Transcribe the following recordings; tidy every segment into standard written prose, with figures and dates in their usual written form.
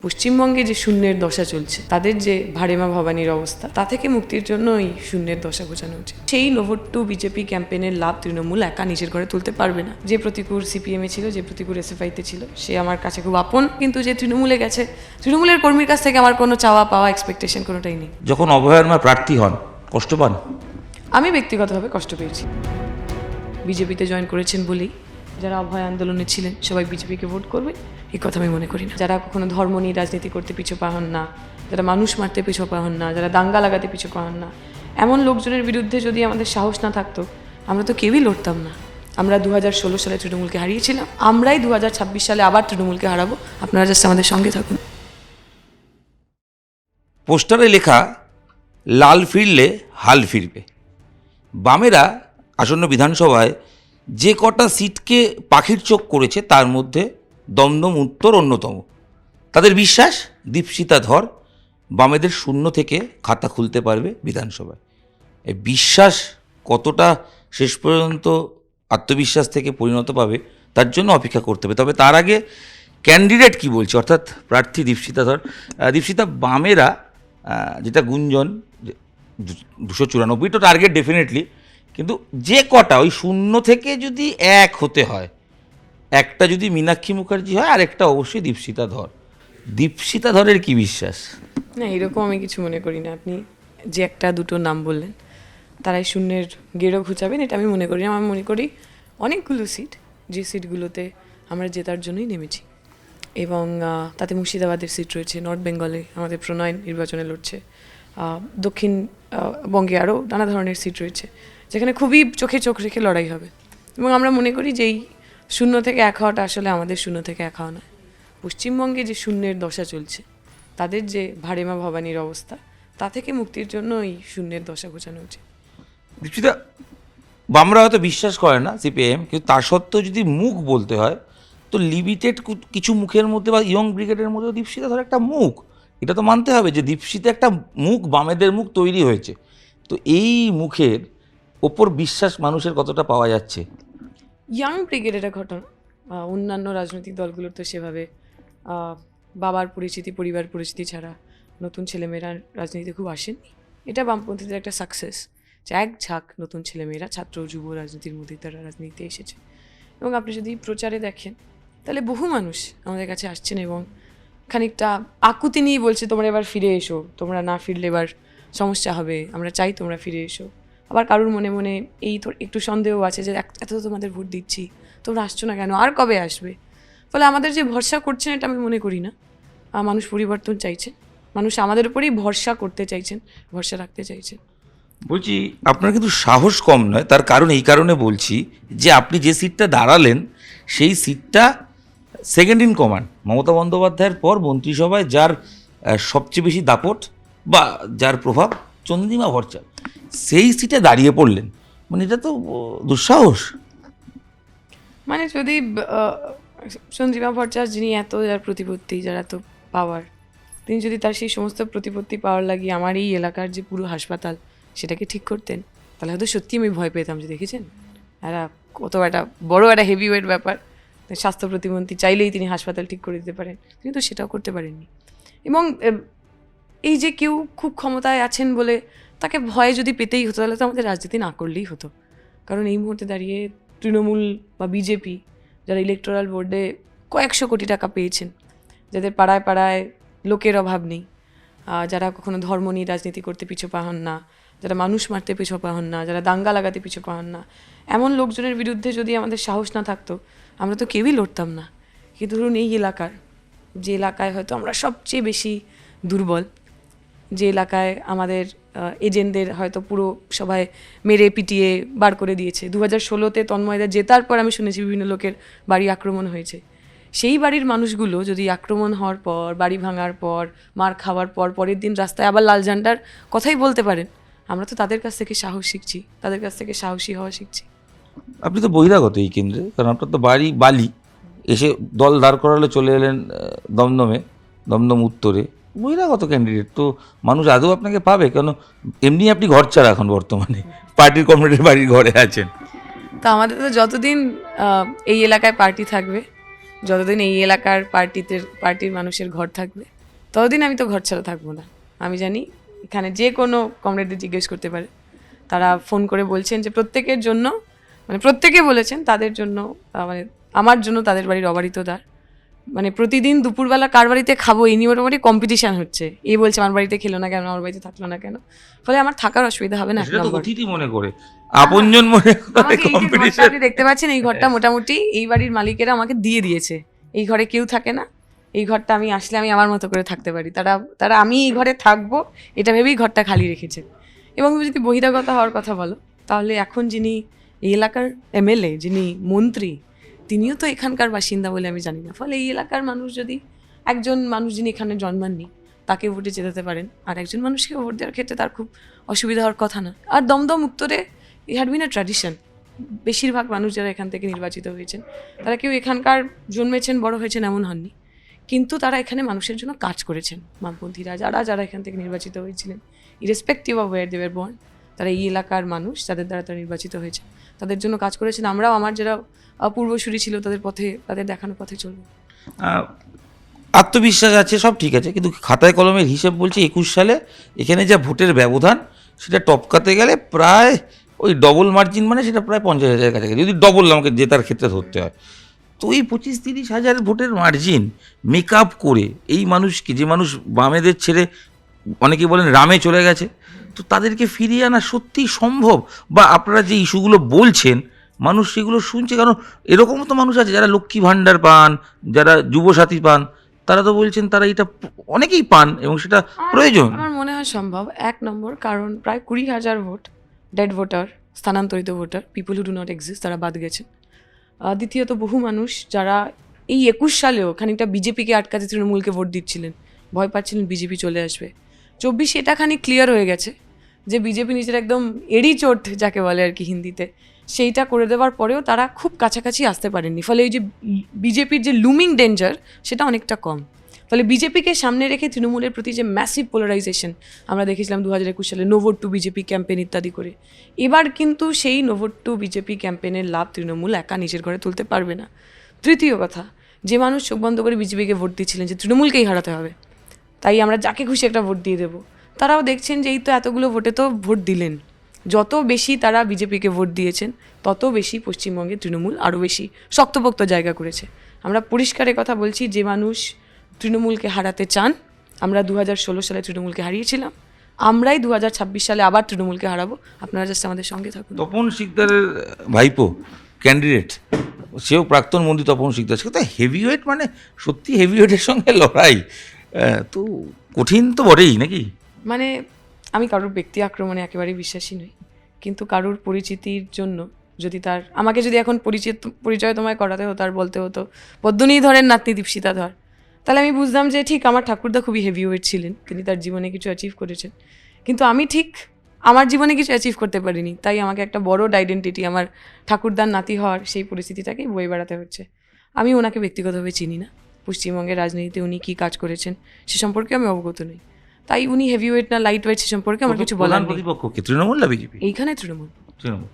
পশ্চিমবঙ্গে যে শূন্যের দশা চলছে, তাদের যে ভারেমা ভবানীর অবস্থা, তা থেকে মুক্তির জন্য এই শূন্যের দশা ঘোচানো উচিত। সেই নোভোট টু বিজেপি ক্যাম্পেনের লাভ তৃণমূল একা নিজের ঘরে তুলতে পারবে না। যে প্রতিকূল সিপিএমে ছিল, যে প্রতিকূল এসএফআইতে ছিল, সে আমার কাছে খুব আপন, কিন্তু যে তৃণমূলে গেছে, তৃণমূলের কর্মীর কাছ থেকে আমার কোনো চাওয়া পাওয়া এক্সপেকটেশন কোনোটাই নেই। যখন অভয়ার মা প্রার্থী হন কষ্ট পান? আমি ব্যক্তিগতভাবে কষ্ট পেয়েছি। বিজেপিতে জয়েন করেছেন বলেই যারা অভয় আন্দোলনে ছিলেন সবাই বিজেপিকে ভোট করবে, এই কথা আমি মনে করি না। যারা কখনো ধর্ম নিয়ে রাজনীতি করতে পিছু পা হন না, যারা মানুষ মারতে পিছু পা হন না, যারা দাঙ্গা লাগাতে পিছু পা হন না, এমন লোকজনের বিরুদ্ধে যদি আমাদের সাহস না থাকতো, আমরা তো কেউই লড়তাম না। আমরা 2016 সালে তৃণমূলকে হারিয়েছিলাম, আমরাই 2026 সালে আবার তৃণমূলকে হারাবো। আপনারা জাস্ট আমাদের সঙ্গে থাকুন। পোস্টারে লেখা লাল ফিরলে হাল ফিরবে। বামেরা আসন্ন বিধানসভায় যে কটা সিটকে পাখির চোখ করেছে তার মধ্যে দমদম উত্তর অন্যতম। তাদের বিশ্বাস দীপশিতা ধর বামেদের শূন্য থেকে খাতা খুলতে পারবে বিধানসভায়। এই বিশ্বাস কতটা শেষ পর্যন্ত আত্মবিশ্বাস থেকে পরিণত পাবে তার জন্য অপেক্ষা করতে হবে। তবে তার আগে ক্যান্ডিডেট কি বলছে, অর্থাৎ প্রার্থী দীপশিতা ধর। দীপশিতা, বামেরা যেটা গুঞ্জন 294 তো টার্গেট ডেফিনেটলি, কিন্তু যে কটা ওই শূন্য থেকে যদি এক হতে হয়, একটা যদি মীনাক্ষী মুখার্জি হয় আর একটা অবশ্যই দীপশিতা ধর। দীপশিতা ধরের কি বিশ্বাস? না, এরকম আমি কিছু মনে করি না। আপনি যে একটা দুটো নাম বললেন, তারাই শূন্যের গেড়ো ঘুচাবেন এটা আমি মনে করি না। আমি মনে করি অনেকগুলো সিট, যে সিটগুলোতে আমরা জেতার জন্যই নেমেছি, এবং তাতে মুর্শিদাবাদের সিট রয়েছে, নর্থ বেঙ্গলে আমাদের প্রণয় নির্বাচনে লড়ছে, দক্ষিণ বঙ্গে আরও নানা ধরনের সিট রয়েছে যেখানে খুবই চোখে চোখ রেখে লড়াই হবে। এবং আমরা মনে করি যে এই শূন্য থেকে এক হওয়াটা আসলে আমাদের শূন্য থেকে এক হওয়া নয়। পশ্চিমবঙ্গে যে শূন্যের দশা চলছে, তাদের যে ভারেমা ভবানীর অবস্থা, তা থেকে মুক্তির জন্য এই শূন্যের দশা ঘোচানো উচিত। দীপশিতা, বামরা হয়তো বিশ্বাস করে না সিপিএম, কিন্তু তা সত্ত্বেও যদি মুখ বলতে হয় তো লিমিটেড কিছু মুখের মধ্যে বা ইয়ং ব্রিগেডের মধ্যে দীপশিতা ধর একটা মুখ। এটা তো মানতে হবে যে দীপশিতা একটা মুখ, বামেদের মুখ তৈরি হয়েছে। তো এই মুখের ওপর বিশ্বাস মানুষের কতটা পাওয়া যাচ্ছে? ইয়াং ব্রিগেডের ঘটনা, অন্যান্য রাজনৈতিক দলগুলোর তো সেভাবে বাবার পরিচিতি, পরিবার পরিচিতি ছাড়া নতুন ছেলেমেয়েরা রাজনীতিতে খুব আসেননি। এটা বামপন্থীদের একটা সাকসেস যে এক ঝাঁক নতুন ছেলেমেয়েরা ছাত্র যুব রাজনীতির মধ্যে তারা রাজনীতিতে এসেছে। এবং আপনি যদি প্রচারে দেখেন তাহলে বহু মানুষ আমাদের কাছে আসছেন এবং খানিকটা আকুতি নিয়ে বলছে, তোমরা এবার ফিরে এসো, তোমরা না ফিরলে এবার সমস্যা হবে, আমরা চাই তোমরা ফিরে এসো। আবার কারোর মনে মনে এই তো একটু সন্দেহ আছে যে এত তো তোমাদের ভোট দিচ্ছি, তোমরা আসছো না কেন, আর কবে আসবে? ফলে আমাদের যে ভরসা করছেন এটা আমি মনে করি না। মানুষ পরিবর্তন চাইছেন, মানুষ আমাদের উপরেই ভরসা করতে চাইছেন, ভরসা রাখতে চাইছেন। বলছি, আপনার কিন্তু সাহস কম নয়। তার কারণ এই কারণে বলছি যে আপনি যে সিটটা দাঁড়ালেন সেই সিটটা সেকেন্ড ইন কমান্ড মমতা বন্দ্যোপাধ্যায়ের পর মন্ত্রিসভায় যার সবচেয়ে বেশি দাপট বা যার প্রভাব, চন্দ্রিমা ভট্টাচার্য, সেই সিটে দাঁড়িয়ে পড়লেন। মানে এটা তো দুঃসাহস। মানে যদি চন্দ্রিমা ভট্টাচার্য, যিনি এত যার প্রতিপত্তি, যার এত পাওয়ার, তিনি যদি তার সেই সমস্ত প্রতিপত্তি পাওয়ার লাগিয়ে আমার এই এলাকার যে পুরো হাসপাতাল সেটাকে ঠিক করতেন, তাহলে হয়তো সত্যি আমি ভয় পেতাম যে দেখেছেন এরা কত একটা বড় একটা হেভি ওয়েট ব্যাপার। স্বাস্থ্য প্রতিমন্ত্রী চাইলেই তিনি হাসপাতাল ঠিক করে দিতে পারেন, তিনি তো সেটাও করতে পারেননি। এবং এই যে কেউ খুব ক্ষমতায় আছেন বলে তাকে ভয় যদি পেতেই হতো, তাহলে তো আমাদের রাজনীতি না করলেই হতো। কারণ এই মুহূর্তে দাঁড়িয়ে তৃণমূল বা বিজেপি যারা ইলেকটোরাল বোর্ডে কয়েকশো কোটি টাকা পেয়েছেন, যাদের পাড়ায় পাড়ায় লোকের অভাব নেই, যারা কখনো ধর্ম নিয়ে রাজনীতি করতে পিছু পা হন না, যারা মানুষ মারতে পিছু পা হন না, যারা দাঙ্গা লাগাতে পিছু পা হন না, এমন লোকজনের বিরুদ্ধে যদি আমাদের সাহস না থাকতো, আমরা তো কেউই লড়তাম না। কিন্তু ধরুন এই এলাকার, যে এলাকায় হয়তো আমরা সবচেয়ে বেশি দুর্বল, যে এলাকায় আমাদের এজেন্টদের হয়তো পুরো সবাই মেরে পিটিয়ে বার করে দিয়েছে। 2016-তে তন্ময়দা জেতার পর আমি শুনেছি বিভিন্ন লোকের বাড়ি আক্রমণ হয়েছে। সেই বাড়ির মানুষগুলো যদি আক্রমণ হওয়ার পর, বাড়ি ভাঙার পর, মার খাওয়ার পর, পরের দিন রাস্তায় আবার লাল ঝান্ডার কথাই বলতে পারেন, আমরা তো তাদের কাছ থেকে সাহস শিখছি, তাদের কাছ থেকে সাহসী হওয়া শিখছি। আপনি তো বহিরাগত এই কেন্দ্রে, কারণ আপনার তো বাড়ি বালি। এসে দল দাঁড় করালে চলে এলেন দমদম উত্তরে। বহিরাগত ক্যান্ডিডেট তো মানুষ আদৌ আপনাকে পাবে কেন? এমনি আপনি ঘর ছাড়া এখন বর্তমানে, পার্টির কমরেডের বাড়ির ঘরে আছেন। তো আমাদের তো যতদিন এই এলাকায় পার্টি থাকবে, যতদিন এই এলাকার পার্টির মানুষের ঘর থাকবে ততদিন আমি তো ঘর ছাড়া থাকবো না। আমি জানি এখানে যে কোনো কমরেডদের জিজ্ঞেস করতে পারে, তারা ফোন করে বলছেন যে প্রত্যেকের জন্য, মানে প্রত্যেকে বলেছেন তাদের জন্য, মানে আমার জন্য তাদের বাড়ির অবারিত দ্বার, মানে প্রতিদিন দুপুরবেলা কার বাড়িতে খাবো এই নিয়ে মোটামুটি কম্পিটিশন হচ্ছে। এই বলছে আমার বাড়িতে খেলো না কেন, আমার বাড়িতে থাকলো না কেন, ফলে আমার থাকার অসুবিধা হবে না। সেটা তো অতিথি মনে করে, আপনজন মনে করে আমাকে এই যে ঘরটা কম্পিটিশন। আপনি দেখতে পাচ্ছেন, এই ঘরটা মোটামুটি এই বাড়ির মালিকেরা আমাকে দিয়ে দিয়েছে। এই ঘরে কেউ থাকে না, এই ঘরটা আমি আসলে আমি আমার মতো করে থাকতে পারি। তারা আমি এই ঘরে থাকবো এটা ভেবেই ঘরটা খালি রেখেছে। এবং তুমি যদি বহিরাগত হওয়ার কথা বলো, তাহলে এখন যিনি এই এলাকার এমএলএ, যিনি মন্ত্রী, তিনিও তো এখানকার বাসিন্দা বলে আমি জানি না। ফলে এই এলাকার মানুষ যদি একজন মানুষ যিনি এখানে জন্মাননি তাকে ভোটে যেতে পারেন, আর একজন মানুষকে ভোট দেওয়ার ক্ষেত্রে তার খুব অসুবিধা হওয়ার কথা না। আর দমদম উত্তরে it had been A tradition, বেশিরভাগ মানুষ যারা এখান থেকে নির্বাচিত হয়েছেন তারা কেউ এখানকার জন্মেছেন বড় হয়েছেন এমন হননি, কিন্তু তারা এখানে মানুষের জন্য কাজ করেছেন। বামপন্থীরা যারা এখান থেকে নির্বাচিত হয়েছিলেন, irrespective of where they were born, তারা এই এলাকার মানুষ, যাদের দ্বারা তারা নির্বাচিত হয়েছে, তাদের জন্য কাজ করেছেন। আমরাও আমার যারা পূর্বসূরি ছিল তাদের পথে, তাদের দেখানো পথে চলবো। আত্মবিশ্বাস আছে, সব ঠিক আছে, কিন্তু খাতায় কলমের হিসেব বলছে 21 সালে এখানে যা ভোটের ব্যবধান সেটা টপকাতে গেলে প্রায় ওই ডবল মার্জিন, মানে সেটা প্রায় 50,000 কাছাকাছি, যদি ডবল আমাকে জেতার ক্ষেত্রে ধরতে হয়। তো এই 25-30 হাজার ভোটের মার্জিন মেক আপ করে এই মানুষকে, যে মানুষ বামেদের ছেড়ে অনেকে বলেন রামে চলে গেছে, তো তাদেরকে ফিরিয়ে আনা সত্যিই সম্ভব? বা আপনারা যে ইস্যুগুলো বলছেন মানুষ সেগুলো শুনছে? কারণ এরকমও তো মানুষ আছে যারা লক্ষ্মী ভাণ্ডার পান, যারা যুবসাথী পান, তারা তো বলছেন তারা এটা অনেকেই পান এবং সেটা প্রয়োজন। আমার মনে হয় সম্ভব। 1 নম্বর, কারণ প্রায় 20,000 ভোট ডেড ভোটার, স্থানান্তরিত voter, people who do not exist, তারা বাদ গেছেন। দ্বিতীয়ত, বহু মানুষ যারা এই 21 সালেও খানিকটা বিজেপিকে আটকাতে তৃণমূলকে ভোট দিচ্ছিলেন, ভয় পাচ্ছিলেন বিজেপি চলে আসবে। 24 এটা খানিক ক্লিয়ার হয়ে গেছে যে বিজেপি নিজের একদম এড়ি চোট যাকে বলে আর কি হিন্দিতে, সেইটা করে দেওয়ার পরেও তারা খুব কাছাকাছি আসতে পারেননি। ফলে এই যে বিজেপির যে লুমিং ডেঞ্জার সেটা অনেকটা কম। ফলে বিজেপিকে সামনে রেখে তৃণমূলের প্রতি যে ম্যাসিভ পোলারাইজেশন আমরা দেখেছিলাম 2021 সালে no vote to BJP campaign ইত্যাদি করে, এবার কিন্তু সেই নো ভোট টু বিজেপি ক্যাম্পেইনের লাভ তৃণমূল একা নিজের ঘরে তুলতে পারবে না। তৃতীয় কথা, যে মানুষ চোখ বন্ধ করে বিজেপিকে ভোট দিচ্ছিলেন যে তৃণমূলকেই হারাতে হবে, তাই আমরা যাকে খুশি একটা ভোট দিয়ে দেবো, তারাও দেখছেন যে এই তো এতগুলো ভোটে তো ভোট দিলেন। যত বেশি তারা বিজেপিকে ভোট দিয়েছেন তত বেশি পশ্চিমবঙ্গে তৃণমূল আরও বেশি শক্তপোক্ত জায়গা করেছে। আমরা পরিষ্কারের কথা বলছি, যে মানুষ তৃণমূলকে হারাতে চান, আমরা 2016 সালে তৃণমূলকে হারিয়েছিলাম, আমরাই 2026 সালে আবার তৃণমূলকে হারাবো। আপনারা জাস্ট আমাদের সঙ্গে থাকুন। তপন শিকদারের ভাইপো ক্যান্ডিডেট, সেও প্রাক্তন মন্ত্রী তপন শিকদার, সে তো হেভিওয়েট, মানে সত্যি হেভিওয়েটের সঙ্গে লড়াই, তো কঠিন তো বটেই নাকি? মানে আমি কারোর ব্যক্তি আক্রমণে একেবারেই বিশ্বাসী নই, কিন্তু কারোর পরিচিতির জন্য যদি আমাকে যদি এখন পরিচয় তোমায় করাতে হতো আর বলতে হতো পদ্মনী ধরের নাতনি দীপশিতা ধর, তাহলে আমি বুঝতাম যে ঠিক আমার ঠাকুরদা খুবই হেভিওয়েট ছিলেন, তিনি তার জীবনে কিছু অ্যাচিভ করেছেন, কিন্তু আমি ঠিক আমার জীবনে কিছু অ্যাচিভ করতে পারিনি। তাই আমাকে একটা বড় আইডেন্টিটি, আমার ঠাকুরদার নাতি হওয়ার সেই পরিস্থিতিটাকেই বয়ে বেড়াতে হচ্ছে। আমি ওনাকে ব্যক্তিগতভাবে চিনি না, পশ্চিমবঙ্গের রাজনীতিতে উনি কী কাজ করেছেন সে সম্পর্কে আমি অবগত নই, তাই উনি হেভিওয়েট না লাইট ওয়েট সে সম্পর্কে আমার কিছু বলার নেই। প্রতিপক্ষকে তৃণমূল না বিজেপি?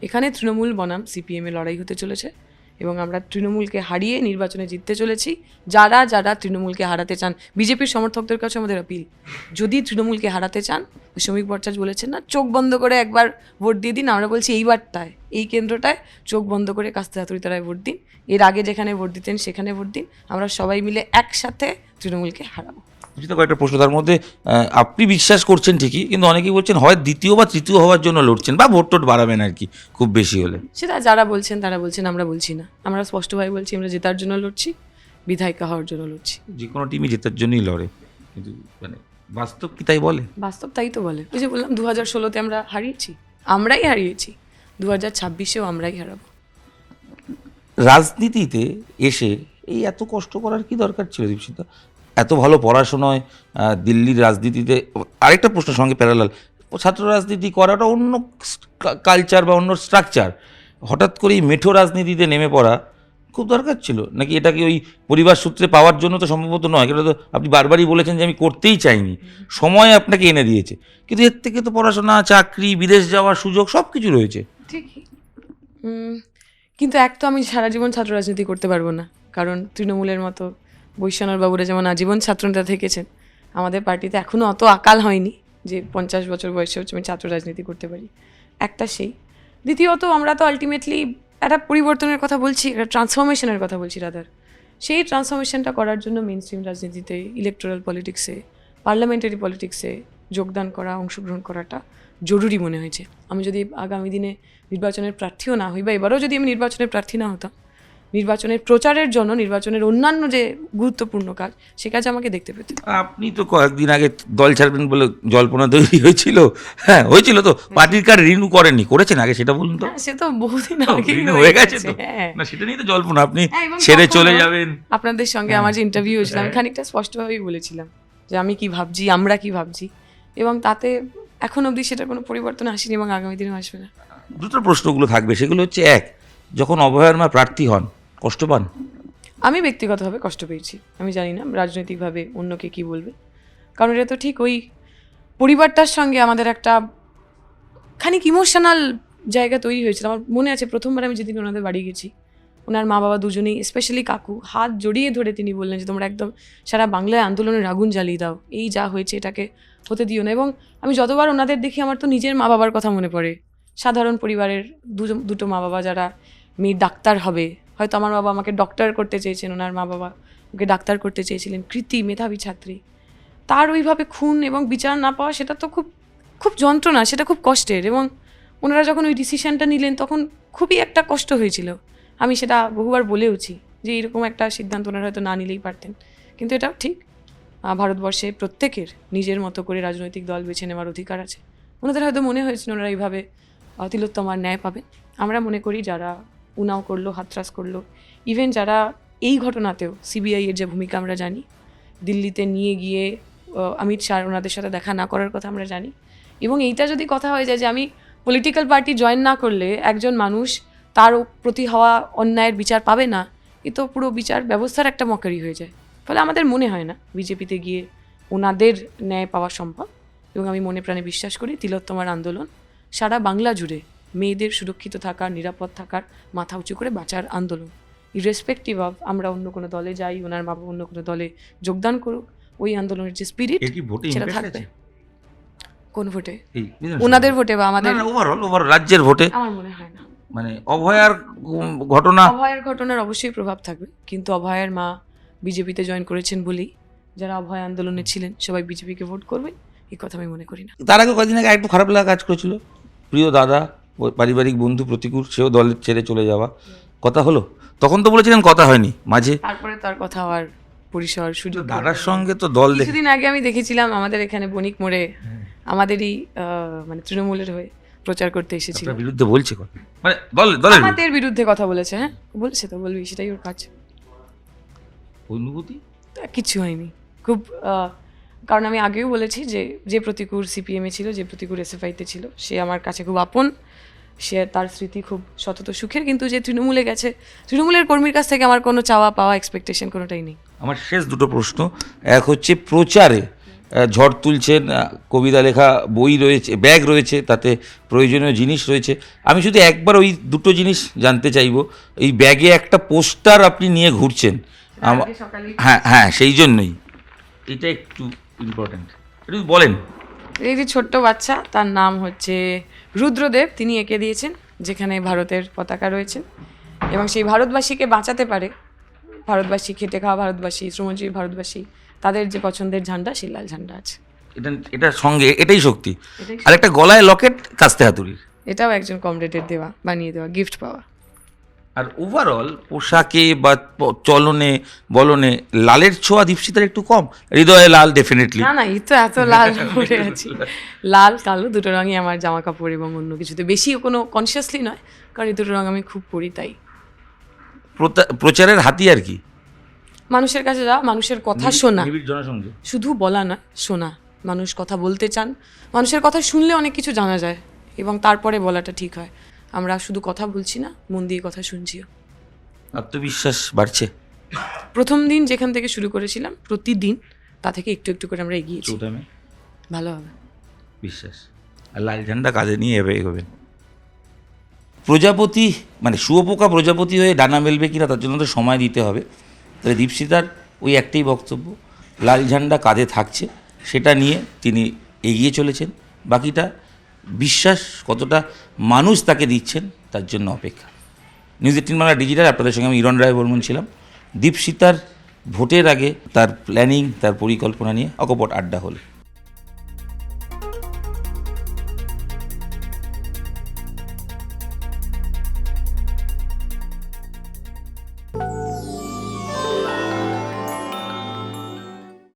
এইখানে তৃণমূল বনাম সিপিএম এ লড়াই হতে চলেছে এবং আমরা তৃণমূলকে হারিয়ে নির্বাচনে জিততে চলেছি। যারা তৃণমূলকে হারাতে চান, বিজেপির সমর্থকদের কাছে আমাদের আপিল, যদি তৃণমূলকে হারাতে চান, শ্রমিক ভট্টাচার্য বলেছেন না, চোখ বন্ধ করে একবার ভোট দিয়ে দিন। আমরা বলছি এইবারটায়, এই কেন্দ্রটায় চোখ বন্ধ করে কাস্তে হাতুড়িতলায় ভোট দিন। এর আগে যেখানে ভোট দিতেন সেখানে ভোট দিন। আমরা সবাই মিলে একসাথে তৃণমূলকে হারাবো। কয়েকটা প্রশ্ন, তার মধ্যে আপনি বিশ্বাস করছেন ঠিকই, কিন্তু অনেকেই বলছেন হয় দ্বিতীয় বা তৃতীয় হওয়ার জন্য লড়ছেন, বা ভোট টোট বাড়াবেন আর কি খুব বেশি হলে। সেটা যারা বলছেন তারা বলছেন, আমরা বলছি না। আমরা স্পষ্টভাবে বলছি আমরা জেতার জন্য লড়ছি, বিধায়িকা হওয়ার জন্য লড়ছি। যে কোনো টিমই জেতার জন্যই লড়ে, কিন্তু মানে বাস্তব কি তাই বলে? বাস্তব তাই তো বলে। ওই যে বললাম 2016-তে আমরা হারিয়েছি, আমরাই হারিয়েছি, 2026-এও আমরাই হারাবো। রাজনীতিতে এসে এই এত কষ্ট করার কি দরকার ছিল দীপশিতা? এত ভালো পড়াশোনায় দিল্লির রাজনীতিতে, আরেকটা প্রশ্ন সঙ্গে প্যারালাল, ছাত্র রাজনীতি করাটা অন্য কালচার বা অন্য স্ট্রাকচার, হঠাৎ করেই মেঠো রাজনীতিতে নেমে পড়া খুব দরকার ছিল নাকি? এটাকে ওই পরিবার সূত্রে পাওয়ার জন্য তো সম্ভবত নয়, এটা তো আপনি বারবারই বলেছেন যে আমি করতেই চাইনি, সময় আপনাকে এনে দিয়েছে, কিন্তু এর থেকে তো পড়াশোনা, চাকরি, বিদেশ যাওয়ার সুযোগ সব কিছু রয়েছে। ঠিকই, কিন্তু এক তো আমি সারা জীবন ছাত্র রাজনীতি করতে পারবো না, কারণ তৃণমূলের মতো বৈশ্বনাথ বাবুরা যেমন আজীবন ছাত্রনেতা থেকেছেন, আমাদের পার্টিতে এখনও অত আকাল হয়নি যে 50 বছর বয়সে হচ্ছে আমি ছাত্র রাজনীতি করতে পারি। একটা সেই। দ্বিতীয়ত আমরা তো আলটিমেটলি একটা পরিবর্তনের কথা বলছি, একটা ট্রান্সফরমেশনের কথা বলছি রাদার। সেই ট্রান্সফরমেশনটা করার জন্য মেইন স্ট্রিম রাজনীতিতে, ইলেকটোরাল পলিটিক্সে, পার্লামেন্টারি পলিটিক্সে যোগদান করা, অংশগ্রহণ করাটা জরুরি মনে হয়েছে। আমি যদি আগামী দিনে নির্বাচনের প্রার্থীও না হই, বা এবারেও যদি আমি নির্বাচনের প্রার্থী না হতাম, নির্বাচনের প্রচারের জন্য নির্বাচনের অন্যান্য যে গুরুত্বপূর্ণ কাজ, সে কাজ আমাকে দেখতে পেতে। আপনি তো কয়েকদিন আগে দল ছাড়বেন বলে জল্পনা তৈরি হয়েছিল, হ্যাঁ হয়েছিল তো, পার্টির কার্ড রিনিউ করেননি, করেছেন আগে সেটা বলুন তো। সে তো বহুদিন আগে হয়ে গেছে তো, হ্যাঁ। না সেটা নিয়ে তো জল্পনা, আপনি এবং ছেড়ে তখনও চলে যাবেন। আপনাদের সঙ্গে আমার যে ইন্টারভিউ হয়েছিল, আমি খানিকটা স্পষ্টভাবেই বলেছিলাম যে আমি কি ভাবছি, আমরা কি ভাবছি, এবং তাতে এখন অবধি সেটার কোনো পরিবর্তন আসেনি এবং আগামী দিনেও আসবে না। দুটো প্রশ্নগুলো থাকবে, সেগুলো হচ্ছে এক, যখন অভয়ার মা প্রার্থী হন কষ্ট পান? আমি ব্যক্তিগতভাবে কষ্ট পেয়েছি, আমি জানি না রাজনৈতিকভাবে অন্যকে কি বলবে, কারণ এটা তো ঠিক ওই পরিবারটার সঙ্গে আমাদের একটা খানিক ইমোশনাল জায়গা তৈরি হয়েছিল। আমার মনে আছে প্রথমবার আমি যেদিন ওনাদের বাড়ি গেছি, ওনার মা বাবা দুজনেই, স্পেশালি কাকু, হাত জড়িয়ে ধরে তিনি বললেন যে তোমরা একদম সারা বাংলায় আন্দোলনের আগুন জ্বালিয়ে দাও, এই যা হয়েছে এটাকে হতে দিও না। এবং আমি যতবার ওনাদের দেখি আমার তো নিজের মা বাবার কথা মনে পড়ে, সাধারণ পরিবারের দুটো মা বাবা যারা মেয়ে ডাক্তার হবে, হয়তো আমার বাবা আমাকে ডক্টর করতে চেয়েছেন, ওনার মা বাবা ওকে ডাক্তার করতে চেয়েছিলেন, কৃতি মেধাবী ছাত্রী, তার ওইভাবে খুন এবং বিচার না পাওয়া, সেটা তো খুব খুব যন্ত্রণা, সেটা খুব কষ্টের। এবং ওনারা যখন ওই ডিসিশনটা নিলেন তখন খুবই একটা কষ্ট হয়েছিল। আমি সেটা বহুবার বলেওছি যে এরকম একটা সিদ্ধান্ত ওনারা হয়তো না নিলেই পারতেন, কিন্তু এটাও ঠিক, ভারতবর্ষে প্রত্যেকের নিজের মতো করে রাজনৈতিক দল বেছে নেওয়ার অধিকার আছে। ওনাদের হয়তো মনে হয়েছিল ওনারা এইভাবে তিলোত্তমার ন্যায় পাবেন। আমরা মনে করি যারা উনাও করলো, হাতরাস করলো, ইভেন যারা এই ঘটনাতেও সিবিআই এর যে ভূমিকা আমরা জানি, দিল্লিতে নিয়ে গিয়ে অমিত শাহ ওনাদের সাথে দেখা না করার কথা আমরা জানি, এবং এইটা যদি কথা হয়ে যায় যে আমি পলিটিক্যাল পার্টি জয়েন না করলে একজন মানুষ তার প্রতি হওয়া অন্যায়ের বিচার পাবে না, এ তো পুরো বিচার ব্যবস্থার একটা মকারি হয়ে যায়। ফলে আমাদের মনে হয় না বিজেপিতে গিয়ে ওনাদের ন্যায় পাওয়া সম্ভব। এবং আমি মনে প্রাণে বিশ্বাস করি তিলোত্তমার আন্দোলন সারা বাংলা জুড়ে মেয়েদের সুরক্ষিত থাকার, নিরাপদ থাকার, মাথা উঁচু করে বাঁচার আন্দোলন, ইরেসপেক্টিভ অফ আমরা অন্য কোনো দলে যাই, ওনার বাবা অন্য কোনো দলে যোগদান করুক, ওই আন্দোলনের যে স্পিরিট সেটা থাকবে। কোন ভোটে? ওনাদের ভোটে বা আমাদের ওভারঅল রাজ্যের ভোটে? আমার মনে হয় না। মানে অভয়ার ঘটনার অবশ্যই প্রভাব থাকবে, কিন্তু অভয়ার মা বিজেপিতে জয়েন করেছেন বলেই যারা অভয় আন্দোলনে ছিলেন সবাই বিজেপিকে ভোট করবে, এই কথা আমি মনে করি না। তার আগে কদিন আগে একটু খারাপ লাগা কাজ করেছিল, প্রিয় দাদা, পারিবারিক বন্ধু প্রতিকূল, সেও দলের ছেড়ে চলে যাওয়া, কথা হলো? তখন তো বলেছিলেন কথা হয়নি মাঝে, তারপরে তার কথা হওয়ার পরিসর সুযোগ। দাদার সঙ্গে তো দল কিছুদিন আগে আমি দেখেছিলাম আমাদের এখানে বণিক মোড়ে আমাদেরই মানে তৃণমূলের হয়ে প্রচার করতে এসেছিল, বিরুদ্ধে বলছে কথা, মানে দলের আমাদের বিরুদ্ধে কথা বলেছে। হ্যাঁ বলছে, তো বলবি, সেটাই ওর কাজ। অনুভূতি কিছু হয়নি খুব, কারণ আমি আগেও বলেছি যে যে প্রতিকূল সিপিএমে ছিল, যে প্রতিকূল এসএফআইতে ছিল, সে আমার কাছে খুব আপন, সে তার স্মৃতি খুব সতত সুখের। কিন্তু যে তৃণমূলে গেছে, তৃণমূলের কর্মীর কাছ থেকে আমার কোনো চাওয়া পাওয়া এক্সপেকটেশন কোনোটাই নেই। আমার শেষ দুটো প্রশ্ন, এক হচ্ছে প্রচারে ঝড় তুলছেন, কবিতা লেখা বই রয়েছে, ব্যাগ রয়েছে, তাতে প্রয়োজনীয় জিনিস রয়েছে। আমি শুধু একবার ওই দুটো জিনিস জানতে চাইবো, এই ব্যাগে একটা পোস্টার আপনি নিয়ে ঘুরছেন, হ্যাঁ হ্যাঁ সেই জন্যই এটা একটু ইম্পর্টেন্ট, একটু বলেন। এই যে ছোট্ট বাচ্চা, তার নাম হচ্ছে রুদ্রদেব, তিনি এঁকে দিয়েছেন, যেখানে ভারতের পতাকা রয়েছে, এবং সেই ভারতবাসীকে বাঁচাতে পারে, ভারতবাসী, খেটে খাওয়া ভারতবাসী, শ্রমজীবী ভারতবাসী, তাদের যে পছন্দের ঝান্ডা, সেই লাল ঝান্ডা আছে। এটার সঙ্গে এটাই শক্তি। আর একটা গলায় লকেট, কাস্তে হাতুড়ির, এটাও একজন কমরেডের দেওয়া, বানিয়ে দেওয়া, গিফট পাওয়া। আর ওভারঅল পোশাকে বা চলনে বলনে লালের ছোঁয়া দীপশিতার একটু কম, হৃদয়ে লাল ডেফিনেটলি। না এই তো এত লাল পরে আছি, লাল কালো দুটো রঙই আমার জামা কাপড়, এবং অন্য কিছুতে বেশি কোনো কনসিয়াসলি নয়, কারণ এই দুটো রঙ আমি খুব পরি। তাই প্রচারের হাতিয়ার কি? মানুষের কাছে যাওয়া, মানুষের কথা শোনা, জনসংযোগ, শুধু বলা না, শোনা। মানুষ কথা বলতে চান, মানুষের কথা শুনলে অনেক কিছু জানা যায়, এবং তারপরে বলাটা ঠিক হয়। আমরা শুধু কথা বলছি না, মন দিয়ে কথা শুনছিও। আত্মবিশ্বাস বাড়ছে? প্রথম দিন যেখান থেকে শুরু করেছিলাম, প্রতিদিন তা থেকে একটু একটু করে আমরা এগিয়েছি। ভালো হবে বিশ্বাস। আর লাল ঝান্ডা কাঁধে নিয়ে এগোবেন। প্রজাপতি মানে শুয়োপোকা প্রজাপতি হয়ে ডানা মেলবে কিনা তার জন্য তো সময় দিতে হবে। তাহলে দীপশিতার ওই একটাই বক্তব্য, লাল ঝান্ডা কাঁধে থাকছে, সেটা নিয়ে তিনি এগিয়ে চলেছেন। বাকিটা বিশ্বাস কতটা মানুষ তাকে দিচ্ছেন তার জন্য অপেক্ষা। নিউজ 18 বাংলা ডিজিটাল, আপনাদের সঙ্গে আমি ইরণ রায় বর্মন ছিলাম। দীপশিতার ভোটের আগে তার প্ল্যানিং, তার পরিকল্পনা নিয়ে অকপট আড্ডা হলো।